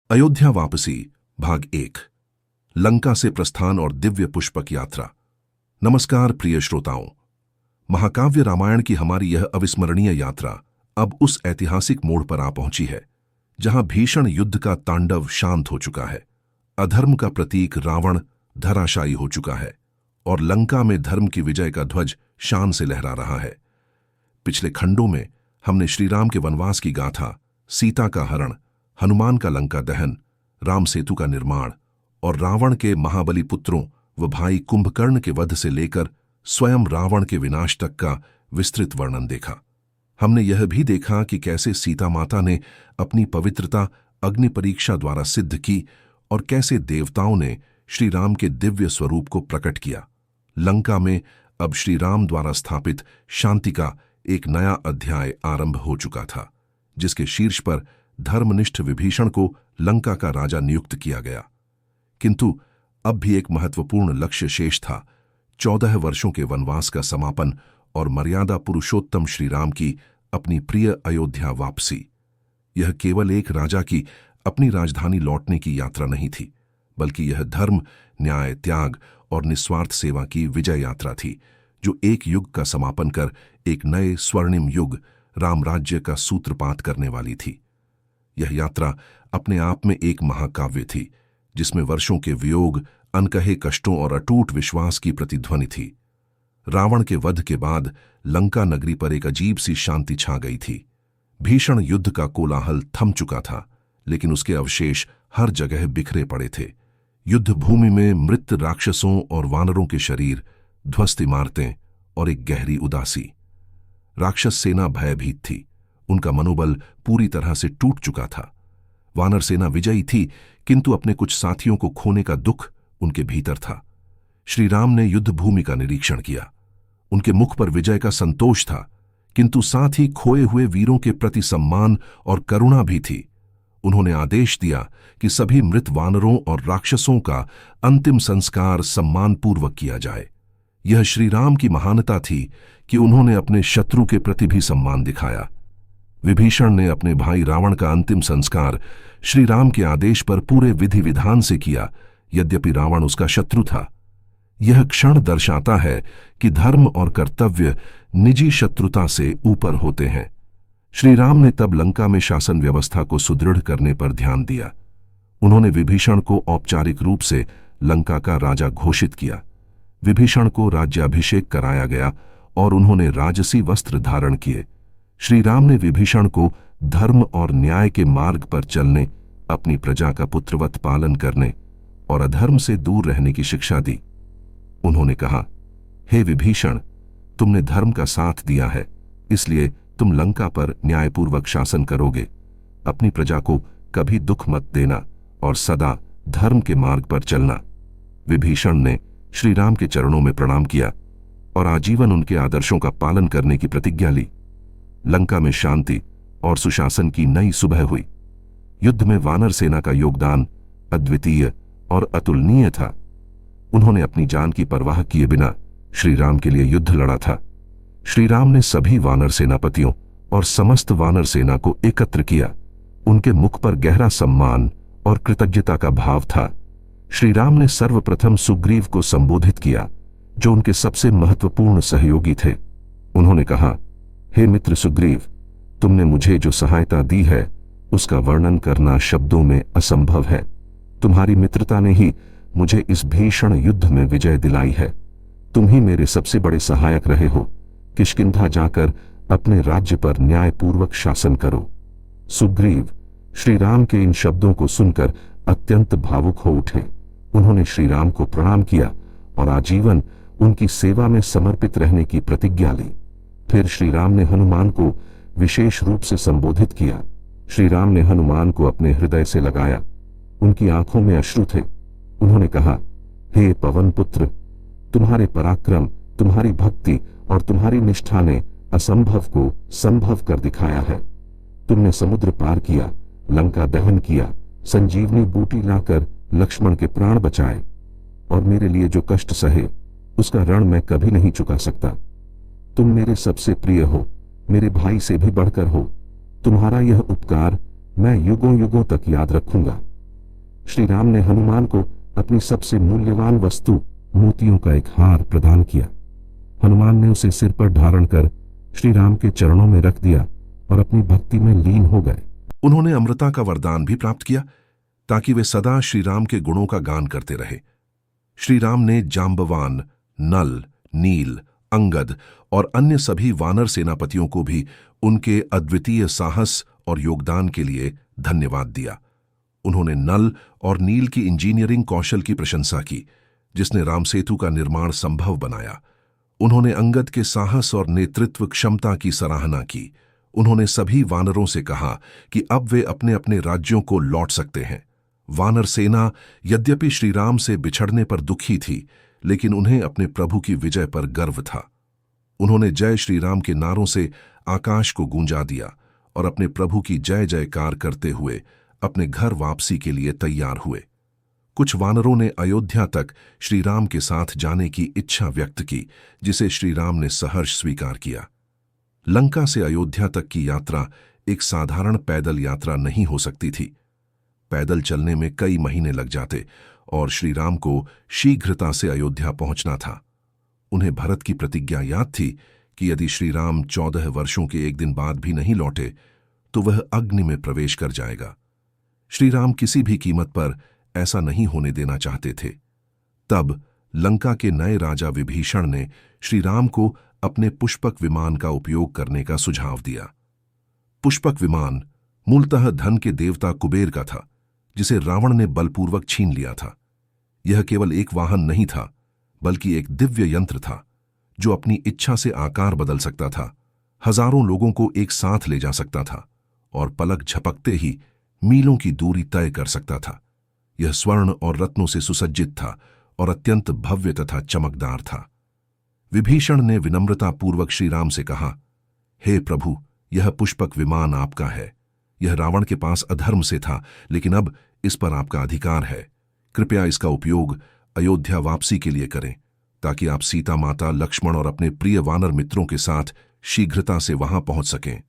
अयोध्या वापसी भाग 1 लंका से प्रस्थान और दिव्य पुष्पक यात्रा। नमस्कार प्रिय श्रोताओं, महाकाव्य रामायण की हमारी यह अविस्मरणीय यात्रा अब उस ऐतिहासिक मोड़ पर आ पहुंची है जहां भीषण युद्ध का तांडव शांत हो चुका है, अधर्म का प्रतीक रावण धराशायी हो चुका है और लंका में धर्म की विजय का ध्वज शान से लहरा रहा है। पिछले खंडों में हमने श्रीराम के वनवास की गाथा, सीता का हरण, हनुमान का लंका दहन, राम सेतु का निर्माण और रावण के महाबली पुत्रों व भाई कुंभकर्ण के वध से लेकर स्वयं रावण के विनाश तक का विस्तृत वर्णन देखा। हमने यह भी देखा कि कैसे सीता माता ने अपनी पवित्रता अग्नि परीक्षा द्वारा सिद्ध की और कैसे देवताओं ने श्री राम के दिव्य स्वरूप को प्रकट किया। लंका में अब श्री राम द्वारा स्थापित शांति का एक नया अध्याय आरंभ हो चुका था, जिसके शीर्ष पर धर्मनिष्ठ विभीषण को लंका का राजा नियुक्त किया गया। किंतु अब भी एक महत्वपूर्ण लक्ष्य शेष था, 14 वर्षों के वनवास का समापन और मर्यादा पुरुषोत्तम श्रीराम की अपनी प्रिय अयोध्या वापसी। यह केवल एक राजा की अपनी राजधानी लौटने की यात्रा नहीं थी, बल्कि यह धर्म, न्याय, त्याग और निस्वार्थ सेवा की विजय यात्रा थी, जो एक युग का समापन कर एक नए स्वर्णिम युग राम राज्य का सूत्रपात करने वाली थी। यह यात्रा अपने आप में एक महाकाव्य थी, जिसमें वर्षों के वियोग, अनकहे कष्टों और अटूट विश्वास की प्रतिध्वनि थी। रावण के वध के बाद लंका नगरी पर एक अजीब सी शांति छा गई थी। भीषण युद्ध का कोलाहल थम चुका था, लेकिन उसके अवशेष हर जगह बिखरे पड़े थे। युद्ध भूमि में मृत राक्षसों और वानरों के शरीर, ध्वस्त इमारतें और एक गहरी उदासी। राक्षस सेना भयभीत थी, उनका मनोबल पूरी तरह से टूट चुका था। वानर सेना विजयी थी, किंतु अपने कुछ साथियों को खोने का दुख उनके भीतर था। श्री राम ने युद्ध भूमि का निरीक्षण किया। उनके मुख पर विजय का संतोष था, किंतु साथ ही खोए हुए वीरों के प्रति सम्मान और करुणा भी थी। उन्होंने आदेश दिया कि सभी मृत वानरों और राक्षसों का अंतिम संस्कार सम्मानपूर्वक किया जाए। यह श्री राम की महानता थी कि उन्होंने अपने शत्रु के प्रति भी सम्मान दिखाया। विभीषण ने अपने भाई रावण का अंतिम संस्कार श्री राम के आदेश पर पूरे विधि विधान से किया, यद्यपि रावण उसका शत्रु था। यह क्षण दर्शाता है कि धर्म और कर्तव्य निजी शत्रुता से ऊपर होते हैं। श्री राम ने तब लंका में शासन व्यवस्था को सुदृढ़ करने पर ध्यान दिया। उन्होंने विभीषण को औपचारिक रूप से लंका का राजा घोषित किया। विभीषण को राज्याभिषेक कराया गया और उन्होंने राजसी वस्त्र धारण किए। श्री राम ने विभीषण को धर्म और न्याय के मार्ग पर चलने, अपनी प्रजा का पुत्रवत पालन करने और अधर्म से दूर रहने की शिक्षा दी। उन्होंने कहा, हे विभीषण, तुमने धर्म का साथ दिया है, इसलिए तुम लंका पर न्यायपूर्वक शासन करोगे। अपनी प्रजा को कभी दुख मत देना और सदा धर्म के मार्ग पर चलना। विभीषण ने श्री राम के चरणों में प्रणाम किया और आजीवन उनके आदर्शों का पालन करने की प्रतिज्ञा ली। लंका में शांति और सुशासन की नई सुबह हुई। युद्ध में वानर सेना का योगदान अद्वितीय और अतुलनीय था। उन्होंने अपनी जान की परवाह किए बिना श्री राम के लिए युद्ध लड़ा था। श्री राम ने सभी वानर सेनापतियों और समस्त वानर सेना को एकत्र किया। उनके मुख पर गहरा सम्मान और कृतज्ञता का भाव था। श्री राम ने सर्वप्रथम सुग्रीव को संबोधित किया, जो उनके सबसे महत्वपूर्ण सहयोगी थे। उन्होंने कहा, हे मित्र सुग्रीव, तुमने मुझे जो सहायता दी है उसका वर्णन करना शब्दों में असंभव है। तुम्हारी मित्रता ने ही मुझे इस भीषण युद्ध में विजय दिलाई है। तुम ही मेरे सबसे बड़े सहायक रहे हो। किष्किंधा जाकर अपने राज्य पर न्यायपूर्वक शासन करो। सुग्रीव श्री राम के इन शब्दों को सुनकर अत्यंत भावुक हो उठे। उन्होंने श्री राम को प्रणाम किया और आजीवन उनकी सेवा में समर्पित रहने की प्रतिज्ञा ली। फिर श्री राम ने हनुमान को विशेष रूप से संबोधित किया। श्री राम ने हनुमान को अपने हृदय से लगाया। उनकी आंखों में अश्रु थे। उन्होंने कहा, हे पवन पुत्र, तुम्हारे पराक्रम, तुम्हारी भक्ति और तुम्हारी निष्ठा ने असंभव को संभव कर दिखाया है। तुमने समुद्र पार किया, लंका दहन किया, संजीवनी बूटी लाकर लक्ष्मण के प्राण बचाए और मेरे लिए जो कष्ट सहे उसका ऋण मैं कभी नहीं चुका सकता। तुम मेरे सबसे प्रिय हो, मेरे भाई से भी बढ़कर हो। तुम्हारा यह उपकार मैं युगों युगों तक याद रखूंगा। श्री राम ने हनुमान को अपनी सबसे मूल्यवान वस्तु मोतियों का एक हार प्रदान किया। हनुमान ने उसे सिर पर धारण कर श्री राम के चरणों में रख दिया और अपनी भक्ति में लीन हो गए। उन्होंने अमृता का वरदान भी प्राप्त किया ताकि वे सदा श्री राम के गुणों का गान करते रहे। श्री राम ने जाम्बवान, नल, नील, अंगद और अन्य सभी वानर सेनापतियों को भी उनके अद्वितीय साहस और योगदान के लिए धन्यवाद दिया। उन्होंने नल और नील की इंजीनियरिंग कौशल की प्रशंसा की, जिसने राम सेतु का निर्माण संभव बनाया। उन्होंने अंगद के साहस और नेतृत्व क्षमता की सराहना की। उन्होंने सभी वानरों से कहा कि अब वे अपने अपने राज्यों को लौट सकते हैं। वानर सेना यद्यपि श्री राम से बिछड़ने पर दुखी थी, लेकिन उन्हें अपने प्रभु की विजय पर गर्व था। उन्होंने जय श्री राम के नारों से आकाश को गूंजा दिया और अपने प्रभु की जय जयकार करते हुए अपने घर वापसी के लिए तैयार हुए। कुछ वानरों ने अयोध्या तक श्री राम के साथ जाने की इच्छा व्यक्त की, जिसे श्री राम ने सहर्ष स्वीकार किया। लंका से अयोध्या तक की यात्रा एक साधारण पैदल यात्रा नहीं हो सकती थी। पैदल चलने में कई महीने लग जाते और श्री राम को शीघ्रता से अयोध्या पहुंचना था। उन्हें भरत की प्रतिज्ञा याद थी कि यदि श्री राम 14 वर्षों के एक दिन बाद भी नहीं लौटे तो वह अग्नि में प्रवेश कर जाएगा। श्री राम किसी भी कीमत पर ऐसा नहीं होने देना चाहते थे। तब लंका के नए राजा विभीषण ने श्री राम को अपने पुष्पक विमान का उपयोग करने का सुझाव दिया। पुष्पक विमान मूलतः धन के देवता कुबेर का था, जिसे रावण ने बलपूर्वक छीन लिया था। यह केवल एक वाहन नहीं था, बल्कि एक दिव्य यंत्र था जो अपनी इच्छा से आकार बदल सकता था, हजारों लोगों को एक साथ ले जा सकता था और पलक झपकते ही मीलों की दूरी तय कर सकता था। यह स्वर्ण और रत्नों से सुसज्जित था और अत्यंत भव्य तथा चमकदार था। विभीषण ने विनम्रतापूर्वक श्री राम से कहा, हे प्रभु, यह पुष्पक विमान आपका है। यह रावण के पास अधर्म से था, लेकिन अब इस पर आपका अधिकार है। कृपया इसका उपयोग अयोध्या वापसी के लिए करें, ताकि आप सीता माता, लक्ष्मण और अपने प्रिय वानर मित्रों के साथ शीघ्रता से वहां पहुंच सकें।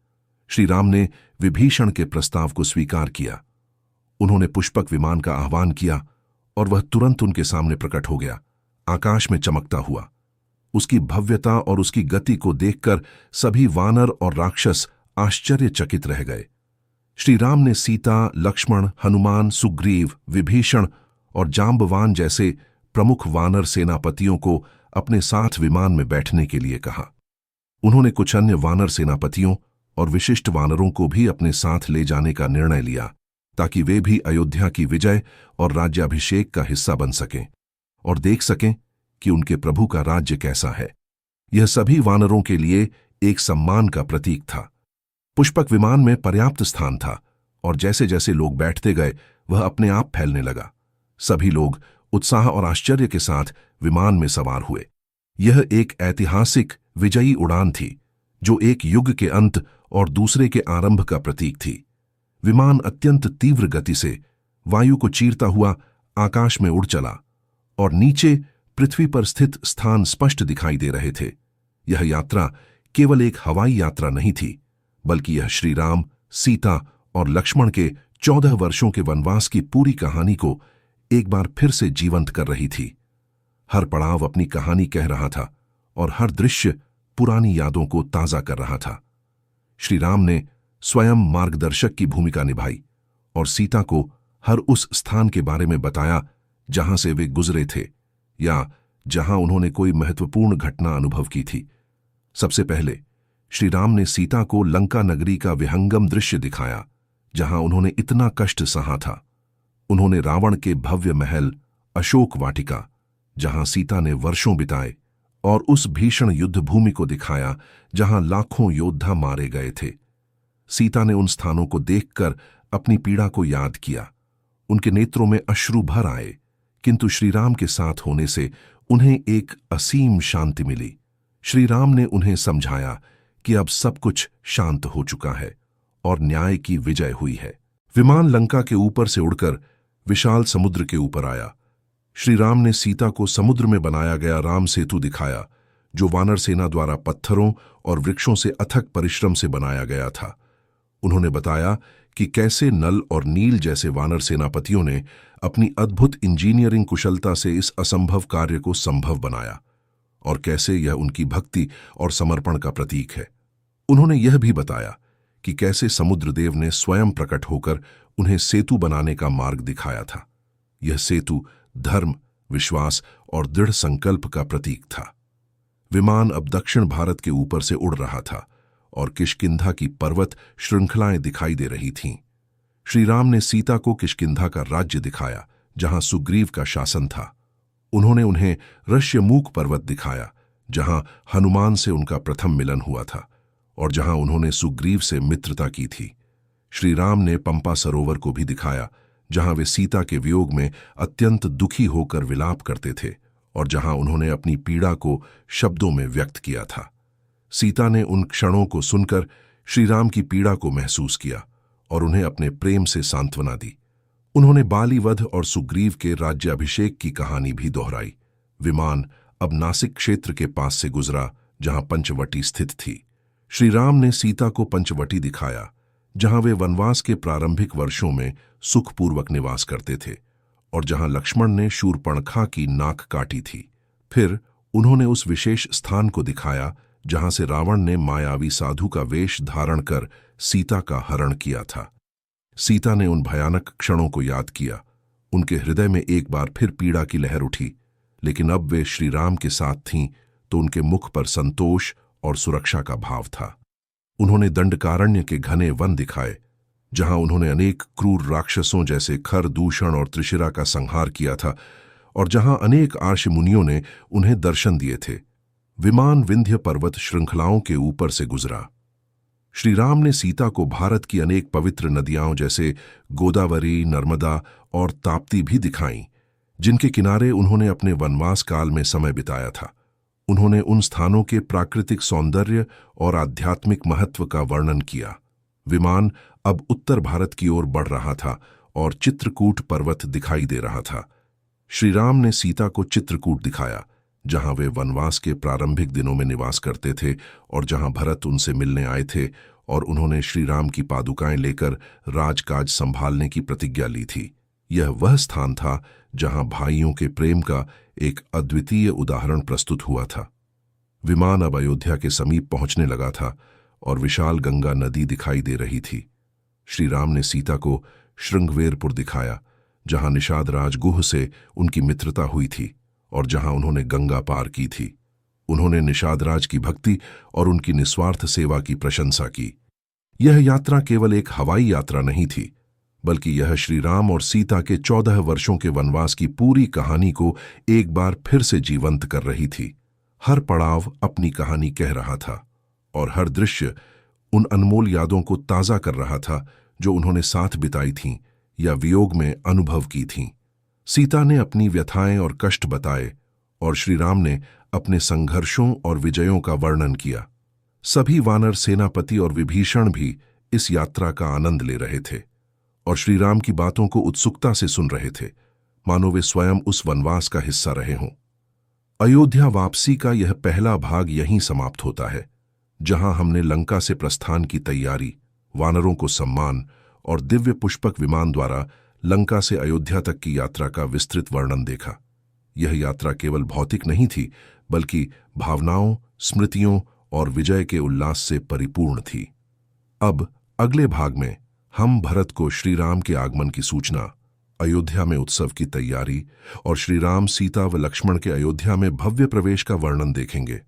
श्री राम ने विभीषण के प्रस्ताव को स्वीकार किया। उन्होंने पुष्पक विमान का आह्वान किया और वह तुरंत उनके सामने प्रकट हो गया, आकाश में चमकता हुआ। उसकी भव्यता और उसकी गति को देखकर सभी वानर और राक्षस आश्चर्यचकित रह गए। श्री राम ने सीता, लक्ष्मण, हनुमान, सुग्रीव, विभीषण और जाम्बवान जैसे प्रमुख वानर सेनापतियों को अपने साथ विमान में बैठने के लिए कहा। उन्होंने कुछ अन्य वानर सेनापतियों और विशिष्ट वानरों को भी अपने साथ ले जाने का निर्णय लिया, ताकि वे भी अयोध्या की विजय और राज्याभिषेक का हिस्सा बन सकें और देख सकें कि उनके प्रभु का राज्य कैसा है। यह सभी वानरों के लिए एक सम्मान का प्रतीक था। पुष्पक विमान में पर्याप्त स्थान था और जैसे जैसे लोग बैठते गए वह अपने आप फैलने लगा। सभी लोग उत्साह और आश्चर्य के साथ विमान में सवार हुए। यह एक ऐतिहासिक विजयी उड़ान थी, जो एक युग के अंत और दूसरे के आरंभ का प्रतीक थी। विमान अत्यंत तीव्र गति से वायु को चीरता हुआ आकाश में उड़ चला और नीचे पृथ्वी पर स्थित स्थान स्पष्ट दिखाई दे रहे थे। यह यात्रा केवल एक हवाई यात्रा नहीं थी, बल्कि यह श्री राम, सीता और लक्ष्मण के 14 वर्षों के वनवास की पूरी कहानी को एक बार फिर से जीवंत कर रही थी। हर पड़ाव अपनी कहानी कह रहा था और हर दृश्य पुरानी यादों को ताजा कर रहा था। श्री राम ने स्वयं मार्गदर्शक की भूमिका निभाई और सीता को हर उस स्थान के बारे में बताया जहां से वे गुजरे थे या जहां उन्होंने कोई महत्वपूर्ण घटना अनुभव की थी। सबसे पहले श्री राम ने सीता को लंका नगरी का विहंगम दृश्य दिखाया, जहां उन्होंने इतना कष्ट सहा था। उन्होंने रावण के भव्य महल, अशोक वाटिका, जहां सीता ने वर्षों बिताए, और उस भीषण युद्ध भूमि को दिखाया जहां लाखों योद्धा मारे गए थे। सीता ने उन स्थानों को देखकर अपनी पीड़ा को याद किया। उनके नेत्रों में अश्रु भर आए, किंतु श्री राम के साथ होने से उन्हें एक असीम शांति मिली। श्री राम ने उन्हें समझाया कि अब सब कुछ शांत हो चुका है और न्याय की विजय हुई है। विमान लंका के ऊपर से उड़कर विशाल समुद्र के ऊपर आया। श्री राम ने सीता को समुद्र में बनाया गया राम सेतु दिखाया, जो वानर सेना द्वारा पत्थरों और वृक्षों से अथक परिश्रम से बनाया गया था। उन्होंने बताया कि कैसे नल और नील जैसे वानर सेनापतियों ने अपनी अद्भुत इंजीनियरिंग कुशलता से इस असंभव कार्य को संभव बनाया और कैसे यह उनकी भक्ति और समर्पण का प्रतीक है। उन्होंने यह भी बताया कि कैसे समुद्रदेव ने स्वयं प्रकट होकर उन्हें सेतु बनाने का मार्ग दिखाया था। यह सेतु धर्म, विश्वास और दृढ़ संकल्प का प्रतीक था। विमान अब दक्षिण भारत के ऊपर से उड़ रहा था और किष्किंधा की पर्वत श्रृंखलाएं दिखाई दे रही थीं। श्री राम ने सीता को किष्किंधा का राज्य दिखाया, जहां सुग्रीव का शासन था। उन्होंने उन्हें ऋष्यमूक पर्वत दिखाया, जहां हनुमान से उनका प्रथम मिलन हुआ था और जहां उन्होंने सुग्रीव से मित्रता की थी। श्री राम ने पंपा सरोवर को भी दिखाया, जहां वे सीता के वियोग में अत्यंत दुखी होकर विलाप करते थे और जहां उन्होंने अपनी पीड़ा को शब्दों में व्यक्त किया था। सीता ने उन क्षणों को सुनकर श्री राम की पीड़ा को महसूस किया और उन्हें अपने प्रेम से सांत्वना दी। उन्होंने बालीवध और सुग्रीव के राज्याभिषेक की कहानी भी दोहराई। विमान अब नासिक क्षेत्र के पास से गुजरा, जहां पंचवटी स्थित थी। श्री राम ने सीता को पंचवटी दिखाया, जहां वे वनवास के प्रारंभिक वर्षों में सुखपूर्वक निवास करते थे और जहां लक्ष्मण ने शूर्पणखा की नाक काटी थी। फिर उन्होंने उस विशेष स्थान को दिखाया जहां से रावण ने मायावी साधु का वेश धारण कर सीता का हरण किया था। सीता ने उन भयानक क्षणों को याद किया। उनके हृदय में एक बार फिर पीड़ा की लहर उठी, लेकिन अब वे श्री राम के साथ थीं तो उनके मुख पर संतोष और सुरक्षा का भाव था। उन्होंने दंडकारण्य के घने वन दिखाए, जहां उन्होंने अनेक क्रूर राक्षसों जैसे खर, दूषण और त्रिशिरा का संहार किया था और जहां अनेक आर्षि मुनियों ने उन्हें दर्शन दिए थे। विमान विंध्य पर्वत श्रृंखलाओं के ऊपर से गुजरा। श्री राम ने सीता को भारत की अनेक पवित्र नदियां जैसे गोदावरी, नर्मदा और ताप्ती भी दिखाईं, जिनके किनारे उन्होंने अपने वनवास काल में समय बिताया था। उन्होंने उन स्थानों के प्राकृतिक सौंदर्य और आध्यात्मिक महत्व का वर्णन किया। विमान अब उत्तर भारत की ओर बढ़ रहा था और चित्रकूट पर्वत दिखाई दे रहा था। श्री राम ने सीता को चित्रकूट दिखाया, जहां वे वनवास के प्रारंभिक दिनों में निवास करते थे और जहां भरत उनसे मिलने आए थे और उन्होंने श्री राम की पादुकाएं लेकर राजकाज संभालने की प्रतिज्ञा ली थी। यह वह स्थान था जहां भाइयों के प्रेम का एक अद्वितीय उदाहरण प्रस्तुत हुआ था। विमान अब अयोध्या के समीप पहुंचने लगा था और विशाल गंगा नदी दिखाई दे रही थी। श्री राम ने सीता को श्रृंगवेरपुर दिखाया, जहां निषाद राज गुह से उनकी मित्रता हुई थी और जहां उन्होंने गंगा पार की थी। उन्होंने निषाद राज की भक्ति और उनकी निस्वार्थ सेवा की प्रशंसा की। यह यात्रा केवल एक हवाई यात्रा नहीं थी, बल्कि यह श्री राम और सीता के 14 वर्षों के वनवास की पूरी कहानी को एक बार फिर से जीवंत कर रही थी। हर पड़ाव अपनी कहानी कह रहा था और हर दृश्य उन अनमोल यादों को ताज़ा कर रहा था जो उन्होंने साथ बिताई थीं या वियोग में अनुभव की थीं। सीता ने अपनी व्यथाएं और कष्ट बताए और श्री राम ने अपने संघर्षों और विजयों का वर्णन किया। सभी वानर सेनापति और विभीषण भी इस यात्रा का आनंद ले रहे थे और श्री राम की बातों को उत्सुकता से सुन रहे थे, मानो वे स्वयं उस वनवास का हिस्सा रहे हों। अयोध्या वापसी का यह पहला भाग यहीं समाप्त होता है, जहां हमने लंका से प्रस्थान की तैयारी, वानरों को सम्मान और दिव्य पुष्पक विमान द्वारा लंका से अयोध्या तक की यात्रा का विस्तृत वर्णन देखा। यह यात्रा केवल भौतिक नहीं थी, बल्कि भावनाओं, स्मृतियों और विजय के उल्लास से परिपूर्ण थी। अब अगले भाग में हम भरत को श्री राम के आगमन की सूचना, अयोध्या में उत्सव की तैयारी और श्री राम, सीता व लक्ष्मण के अयोध्या में भव्य प्रवेश का वर्णन देखेंगे।